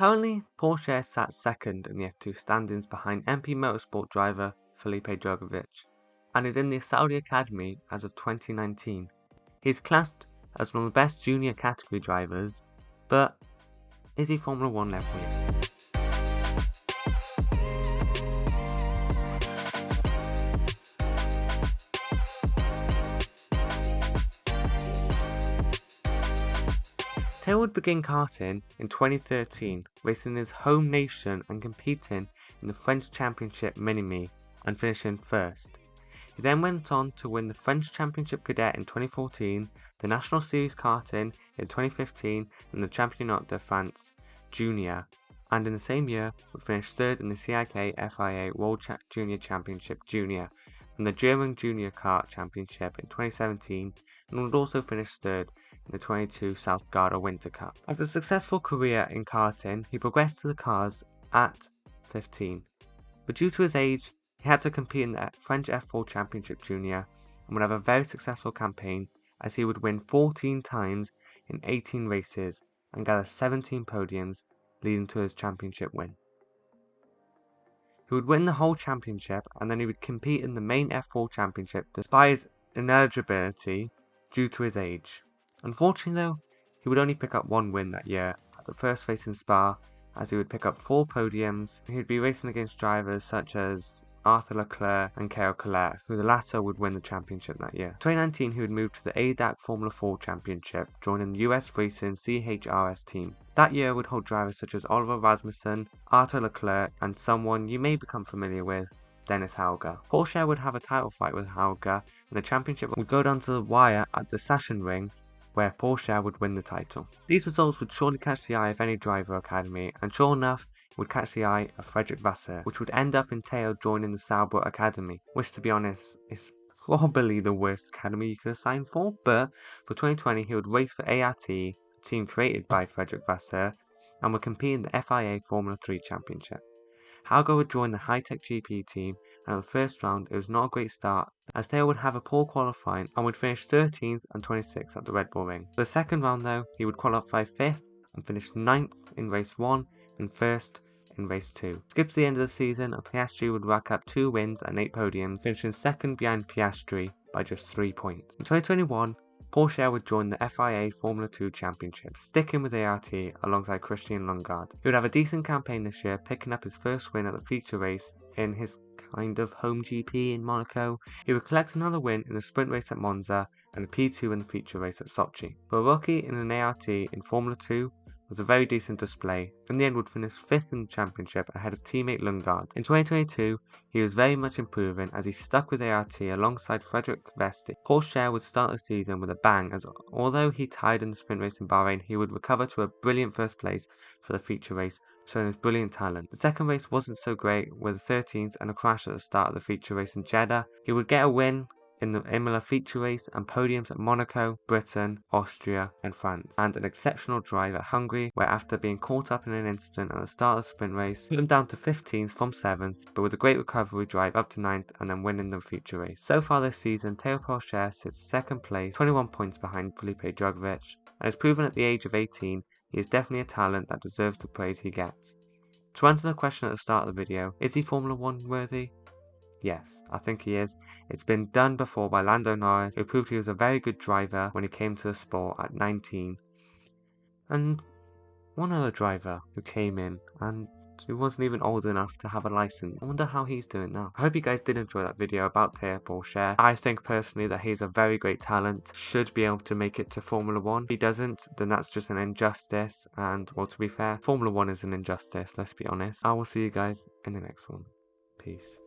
Currently, Pourchaire sat second in the F2 standings behind MP Motorsport driver Felipe Drugovich, and is in the Saudi Academy as of 2019. He is classed as one of the best junior category drivers, but is he Formula 1 level yet? Theo would begin karting in 2013, racing in his home nation and competing in the French Championship Mini-Me and finishing first. He then went on to win the French Championship Cadet in 2014, the National Series Karting in 2015 and the Championnat de France Junior, and in the same year would finish third in the CIK FIA World Junior Championship Junior and the German Junior Kart Championship in 2017, and would also finish third in the 22 South Garda Winter Cup. After a successful career in karting, he progressed to the cars at 15, but due to his age, he had to compete in the French F4 Championship Junior and would have a very successful campaign, as he would win 14 times in 18 races and gather 17 podiums, leading to his championship win. He would win the whole championship, and then he would compete in the main F4 Championship despite his ineligibility due to his age. Unfortunately though, he would only pick up one win that year at the first race in Spa, as he would pick up 4 podiums. He would be racing against drivers such as Arthur Leclerc and Charles Leclerc, who the latter would win the championship that year. In 2019 he would move to the ADAC Formula 4 Championship, joining the US Racing CHRS team. That year would hold drivers such as Oliver Rasmussen, Arthur Leclerc, and someone you may become familiar with, Dennis Hauger. Pourchaire would have a title fight with Hauger, and the championship would go down to the wire at the Sachsenring, where Pourchaire would win the title. These results would surely catch the eye of any driver academy, and sure enough, it would catch the eye of Frederick Vasseur, which would end up in Theo joining the Sauber Academy, which to be honest is probably the worst academy you could have signed for, but for 2020 he would race for ART, a team created by Frederick Vasseur, and would compete in the FIA Formula 3 Championship. Hauger would join the High-Tech GP team, and at the first round it was not a great start, as Theo would have a poor qualifying and would finish 13th and 26th at the Red Bull Ring. For the second round though, he would qualify 5th and finish 9th in race 1 and 1st in race 2. Skip to the end of the season, and Piastri would rack up 2 wins and 8 podiums, finishing second behind Piastri by just 3 points. In 2021, Pourchaire would join the FIA Formula 2 Championship, sticking with ART alongside Christian Lundgaard. He would have a decent campaign this year, picking up his first win at the feature race in his kind of home GP in Monaco. He would collect another win in the sprint race at Monza and a P2 in the feature race at Sochi. For a rookie in an ART in Formula 2, was a very decent display. In the end would finish 5th in the championship ahead of teammate Lundgaard. In 2022, he was very much improving as he stuck with ART alongside Frederick Vesti. Pourchaire would start the season with a bang, as although he tied in the sprint race in Bahrain, he would recover to a brilliant first place for the feature race, showing his brilliant talent. The second race wasn't so great, with a 13th and a crash at the start of the feature race in Jeddah. He would get a win in the Imola feature race and podiums at Monaco, Britain, Austria and France, and an exceptional drive at Hungary, where after being caught up in an incident at the start of the sprint race, put him down to 15th from 7th, but with a great recovery drive up to 9th and then winning the feature race. So far this season, Theo Pourchaire sits 2nd place, 21 points behind Felipe Drugovich, and has proven at the age of 18 he is definitely a talent that deserves the praise he gets. To answer the question at the start of the video, is he Formula 1 worthy? Yes, I think he is. It's been done before by Lando Norris, who proved he was a very good driver when he came to the sport at 19. And one other driver who came in and who wasn't even old enough to have a license. I wonder how he's doing now. I hope you guys did enjoy that video about Theo Pourchaire. I think personally that he's a very great talent, should be able to make it to Formula 1. If he doesn't, then that's just an injustice, and well, to be fair, Formula 1 is an injustice, let's be honest. I will see you guys in the next one. Peace.